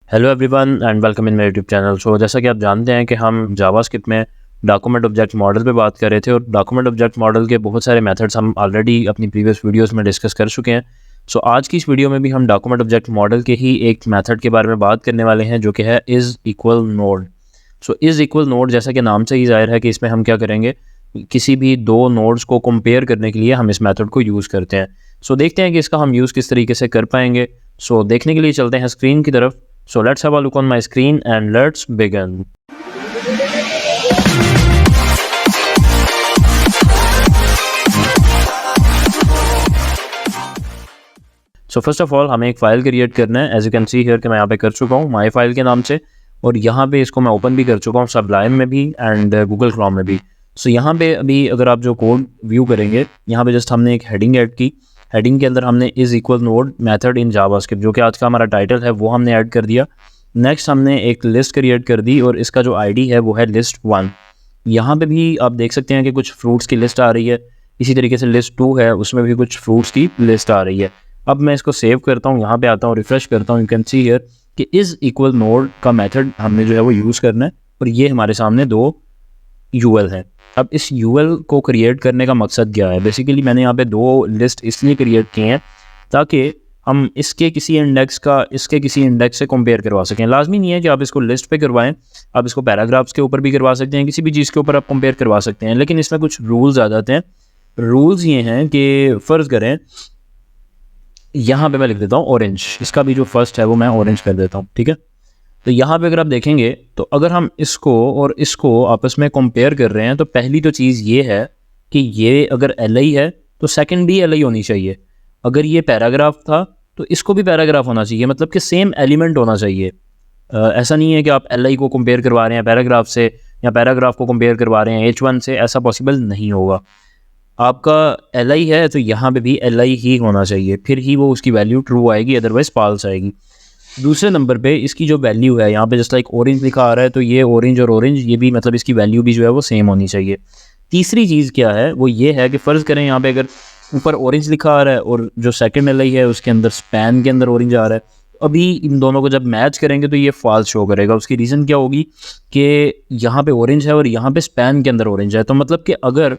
Hello everyone and welcome in my YouTube channel. So जैसा कि आप जानते हैं कि हम जावास्क्रिप्ट में डॉक्यूमेंट ऑब्जेक्ट मॉडल पे बात कर रहे थे और डॉक्यूमेंट ऑब्जेक्ट मॉडल के बहुत सारे मेथड्स हम ऑलरेडी अपनी प्रीवियस वीडियोस में डिस्कस कर चुके हैं। सो आज की इस वीडियो में भी हम डॉक्यूमेंट ऑब्जेक्ट मॉडल के ही एक मेथड के बारे में बात करने वाले हैं जो कि है is equal node. So is equal node जैसा कि नाम से ही जाहिर है कि इसमें हम क्या करेंगे, किसी भी दो नोड्स को कंपेयर करने के लिए हम इस मेथड को यूज़ करते हैं। सो देखते हैं कि इसका हम यूज़ किस तरीके से कर पाएंगे। सो देखने के लिए चलते हैं स्क्रीन की तरफ। So let's have a look on my screen and let's begin. So first of all हमें एक फ़ाइल क्रिएट करना है। As you can see here कि मैं यहाँ पे कर चुका हूँ माई फाइल के नाम से, और यहाँ पे इसको मैं ओपन भी कर चुका हूँ सबलाइम में भी एंड गूगल क्रोम में भी। सो यहाँ पे अभी अगर आप जो कोड व्यू करेंगे, यहाँ पे जस्ट हमने एक हेडिंग ऐड की। हेडिंग के अंदर हमने is equal node method in JavaScript, जो कि आज का हमारा टाइटल है, वो हमने ऐड कर दिया। नेक्स्ट हमने एक लिस्ट क्रिएट कर दी और इसका जो आईडी है वो है list1। यहाँ पे भी आप देख सकते हैं कि कुछ फ्रूट्स की लिस्ट आ रही है। इसी तरीके से list2 है, उसमें भी कुछ फ्रूट्स की लिस्ट आ रही है। अब मैं इसको सेव करता हूँ, यहाँ पे आता हूँ, रिफ्रेश करता हूँ। यू कैन सी हियर कि इज़ इक्वल नोड का मेथड हमने जो है वो यूज़ करना है, और ये हमारे सामने दो यूएल है। अब इस यूएल को क्रिएट करने का मकसद क्या है? बेसिकली मैंने यहाँ पे दो लिस्ट इसलिए क्रिएट किए हैं ताकि हम इसके किसी इंडेक्स का इसके किसी इंडेक्स से कंपेयर करवा सकें। लाजमी नहीं है कि आप इसको लिस्ट पे करवाएं, आप इसको पैराग्राफ्स के ऊपर भी करवा सकते हैं, किसी भी चीज़ के ऊपर आप कंपेयर करवा सकते हैं। लेकिन इसमें कुछ रूल्स आ जाते हैं। रूल्स ये हैं कि फ़र्ज़ करें यहाँ पे मैं लिख देता हूँ ऑरेंज, इसका भी जो फर्स्ट है वो मैं ऑरेंज कर देता हूँ, ठीक है। तो यहाँ पे अगर आप देखेंगे तो अगर हम इसको और इसको आपस में कंपेयर कर रहे हैं तो पहली तो चीज़ ये है कि ये अगर LI है तो सेकंड भी LI होनी चाहिए। अगर ये पैराग्राफ था तो इसको भी पैराग्राफ होना चाहिए, मतलब कि सेम एलिमेंट होना चाहिए। ऐसा नहीं है कि आप LI को कंपेयर करवा रहे हैं पैराग्राफ से या पैराग्राफ को कंपेयर करवा रहे हैं H1 से, ऐसा पॉसिबल नहीं होगा। आपका LI है तो यहाँ पे भी LI ही होना चाहिए, फिर ही वो उसकी वैल्यू ट्रू आएगी, अदरवाइज फॉल्स आएगी। दूसरे नंबर पे इसकी जो वैल्यू है, यहाँ पे जस्ट लाइक ऑरेंज लिखा आ रहा है तो ये ऑरेंज और ऑरेंज, ये भी मतलब इसकी वैल्यू भी जो है वो सेम होनी चाहिए। तीसरी चीज़ क्या है वो ये है कि फ़र्ज़ करें यहाँ पे अगर ऊपर ऑरेंज लिखा आ रहा है और जो सेकंड LI है उसके अंदर स्पैन के अंदर ऑरेंज आ रहा है, अभी इन दोनों को जब मैच करेंगे तो ये फॉल्स शो करेगा। उसकी रीज़न क्या होगी कि यहाँ पे ऑरेंज है और यहाँ पे स्पैन के अंदर ऑरेंज है, तो मतलब कि अगर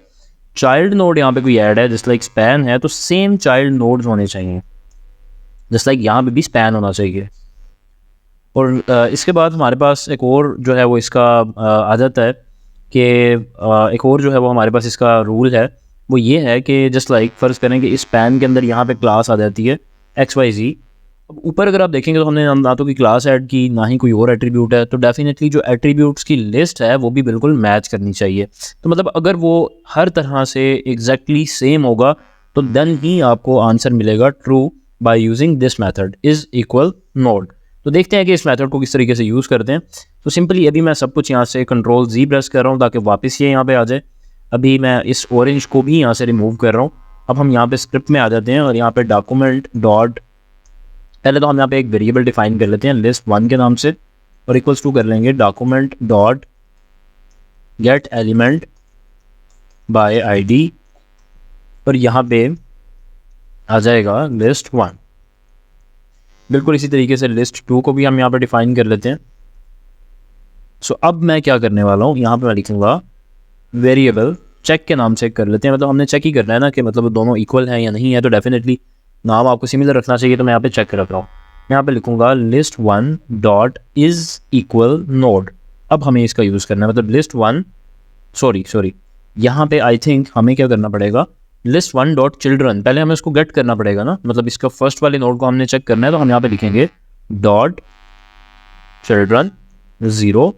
चाइल्ड नोड यहाँ पे कोई ऐड है जस्ट लाइक स्पैन है तो सेम चाइल्ड नोड्स होने चाहिए, जस्ट लाइक यहाँ पे भी स्पैन होना चाहिए। और इसके बाद हमारे पास एक और जो है वो इसका आ जाता है कि एक और जो है वो हमारे पास इसका रूल है, वो ये है कि जस्ट लाइक फ़र्ज़ करें कि इस पैन के अंदर यहाँ पे क्लास आ जाती है XYZ। अब ऊपर अगर आप देखेंगे तो हमने ना तो कोई क्लास ऐड की ना ही कोई और एट्रीब्यूट है, तो डेफिनेटली जो एट्रीब्यूट्स की लिस्ट है वो भी बिल्कुल मैच करनी चाहिए। तो मतलब अगर वो हर तरह से एग्जैक्टली सेम होगा तो देन ही आपको आंसर मिलेगा true by using this method is equal node. तो देखते हैं कि इस मेथड को किस तरीके से यूज़ करते हैं। तो सिंपली अभी मैं सब कुछ यहाँ से Ctrl+Z प्रेस कर रहा हूँ ताकि वापस ये यहाँ पे आ जाए। अभी मैं इस ऑरेंज को भी यहाँ से रिमूव कर रहा हूँ। अब हम यहाँ पे स्क्रिप्ट में आ जाते हैं और यहाँ पे डॉक्यूमेंट डॉट, पहले तो हम यहाँ पे एक वेरिएबल डिफाइन कर लेते हैं list1 के नाम से, और इक्वल्स टू कर लेंगे document dot gate element by ID, और यहाँ पे आ जाएगा list1। बिल्कुल इसी तरीके से list2 को भी हम यहाँ पर डिफाइन कर लेते हैं। सो अब मैं क्या करने वाला हूँ, यहाँ पे मैं लिखूँगा वेरिएबल चेक के नाम से कर लेते हैं। मतलब हमने चेक ही करना है ना कि मतलब दोनों इक्वल हैं या नहीं है, तो डेफिनेटली नाम आपको सिमिलर रखना चाहिए। तो मैं यहाँ पे चेक रख रहा हूँ, मैं यहाँ पे लिखूँगा list1 dot is equal node. अब हमें इसका यूज़ करना है, मतलब list1 सॉरी यहाँ पे आई थिंक हमें क्या करना पड़ेगा, list1 डॉट चिल्ड्रन, पहले हमें इसको गेट करना पड़ेगा ना, मतलब इसका फर्स्ट वाले नोड को हमने चेक करना है। तो हम यहाँ पे लिखेंगे डॉट चिल्ड्रन 0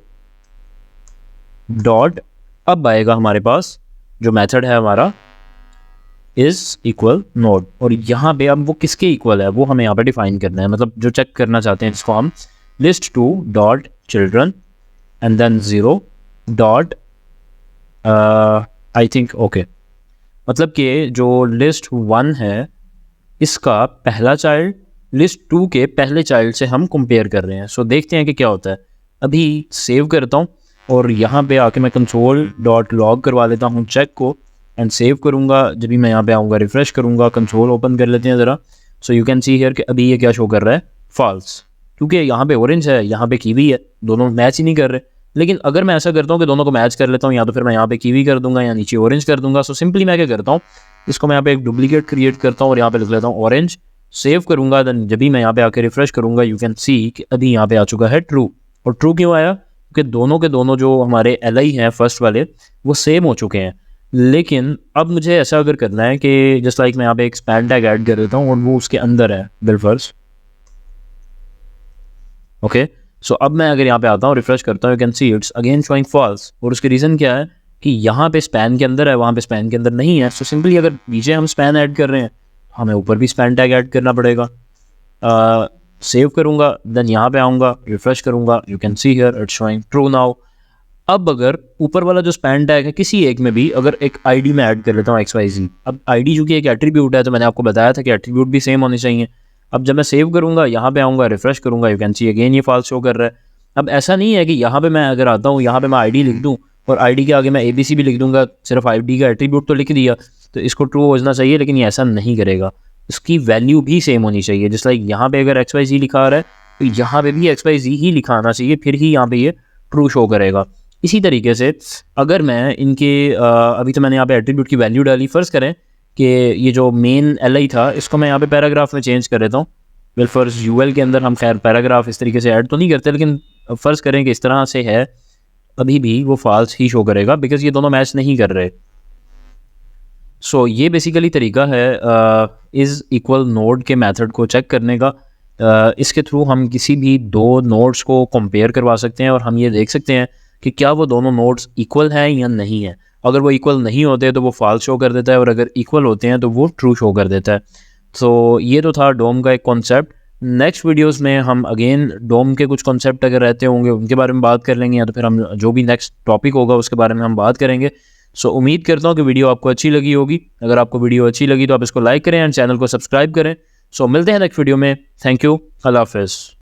डॉट, अब आएगा हमारे पास जो मेथड है हमारा इज़ इक्वल नोड, और यहाँ पे अब वो किसके इक्वल है वो हमें यहाँ पे डिफाइन करना है। मतलब जो चेक करना चाहते हैं इसको हम list2 dot children and then 0 dot I think okay, मतलब कि जो list1 है इसका पहला चाइल्ड list2 के पहले चाइल्ड से हम कंपेयर कर रहे हैं। सो देखते हैं कि क्या होता है। अभी सेव करता हूँ और यहाँ पे आके मैं console.log करवा लेता हूँ चेक को एंड सेव करूँगा। जब भी मैं यहाँ पे आऊँगा रिफ्रेश करूँगा, कंसोल ओपन कर लेते हैं ज़रा। So you can see here कि अभी ये क्या शो कर रहा है, फॉल्स। क्योंकि यहाँ पे ऑरेंज है, यहाँ पे कीवी है, दोनों मैच ही नहीं कर रहे। लेकिन अगर मैं ऐसा करता हूँ कि दोनों को मैच कर लेता हूँ, या तो फिर मैं यहाँ पे कीवी कर दूंगा या नीचे ऑरेंज कर दूंगा। सो सिंपली मैं क्या करता हूँ, इसको मैं यहाँ पे एक डुप्लीकेट क्रिएट करता हूँ और यहाँ पे लिख लेता हूँ ऑरेंज, सेव करूंगा। देन जब भी मैं यहाँ पे आके रिफ्रेश करूंगा, यू कैन सी कि अभी यहाँ पे आ चुका है ट्रू। और ट्रू क्यों आया? क्योंकि दोनों के दोनों जो हमारे LI हैं फर्स्ट वाले, वो सेम हो चुके हैं। लेकिन अब मुझे ऐसा अगर करना है कि जस्ट लाइक मैं यहाँ पे एक स्पैन टैग ऐड कर देता हूँ और वो उसके अंदर है बिलफर्स। ओके, सो अब मैं अगर यहाँ पे आता हूँ, रिफ्रेश करता हूँ, you can see it's again showing false. और उसके रीज़न क्या है कि यहाँ पे स्पैन के अंदर है, वहाँ पे स्पैन के अंदर नहीं है। सो सिंपली अगर नीचे हम स्पैन ऐड कर रहे हैं, हमें ऊपर भी स्पैन टैग ऐड करना पड़ेगा। सेव करूँगा, देन यहाँ पे आऊँगा, रिफ्रेश करूँगा, you can see here it's showing true now. अब अगर ऊपर वाला जो स्पैन टैग है, किसी एक में भी अगर एक ID में ऐड कर लेता हूँ XYZ। अब ID चूँकि एक एट्रीब्यूट है, तो मैंने आपको बताया था कि एट्रीब्यूट भी सेम होने चाहिए। अब जब मैं सेव करूँगा, यहाँ पे आऊँगा, रिफ्रेश करूँगा, यू कैन सी अगेन ये फॉल्स शो कर रहा है। अब ऐसा नहीं है कि यहाँ पे मैं अगर आता हूँ, यहाँ पे मैं ID लिख दूँ और ID के आगे मैं ABC भी लिख दूंगा, सिर्फ ID का एट्रीब्यूट तो लिख दिया, तो इसको ट्रू होना चाहिए। लेकिन ये ऐसा नहीं करेगा, इसकी वैल्यू भी सेम होनी चाहिए। जस्ट लाइक यहाँ पे अगर XYZ लिखा आ रहा है, तो यहाँ पे भी XYZ ही लिखा आना चाहिए, फिर ही यहाँ पे ये ट्रू शो करेगा। इसी तरीके से अगर मैं इनके अभी तो मैंने यहाँ पे एट्रीब्यूट की वैल्यू डाली, फ़र्ज़ करें कि ये जो मेन LI था, इसको मैं यहाँ पे पैराग्राफ में चेंज कर देता हूँ। वेल फर्स्ट UL के अंदर हम खैर पैराग्राफ इस तरीके से ऐड तो नहीं करते, लेकिन फ़र्ज़ करें कि इस तरह से है, अभी भी वो फॉल्स ही शो करेगा बिकॉज ये दोनों मैच नहीं कर रहे। सो ये बेसिकली तरीका है इज़ इक्वल नोड के मेथड को चेक करने का। इसके थ्रू हम किसी भी दो नोड्स को कंपेयर करवा सकते हैं और हम ये देख सकते हैं कि क्या वो दोनों नोड्स इक्वल हैं या नहीं है। अगर वो इक्वल नहीं होते तो वो फॉल्स शो कर देता है, और अगर इक्वल होते हैं तो वो ट्रू शो कर देता है। तो ये तो था डोम का एक कॉन्सेप्ट। नेक्स्ट वीडियोस में हम अगेन डोम के कुछ कॉन्सेप्ट अगर रहते होंगे उनके बारे में बात कर लेंगे, या तो फिर हम जो भी नेक्स्ट टॉपिक होगा उसके बारे में हम बात करेंगे। सो उम्मीद करता हूँ कि वीडियो आपको अच्छी लगी होगी। अगर आपको वीडियो अच्छी लगी तो आप इसको लाइक करें एंड चैनल को सब्सक्राइब करें। सो मिलते हैं नेक्स्ट वीडियो में। थैंक यू, अल्लाह हाफ़िज़।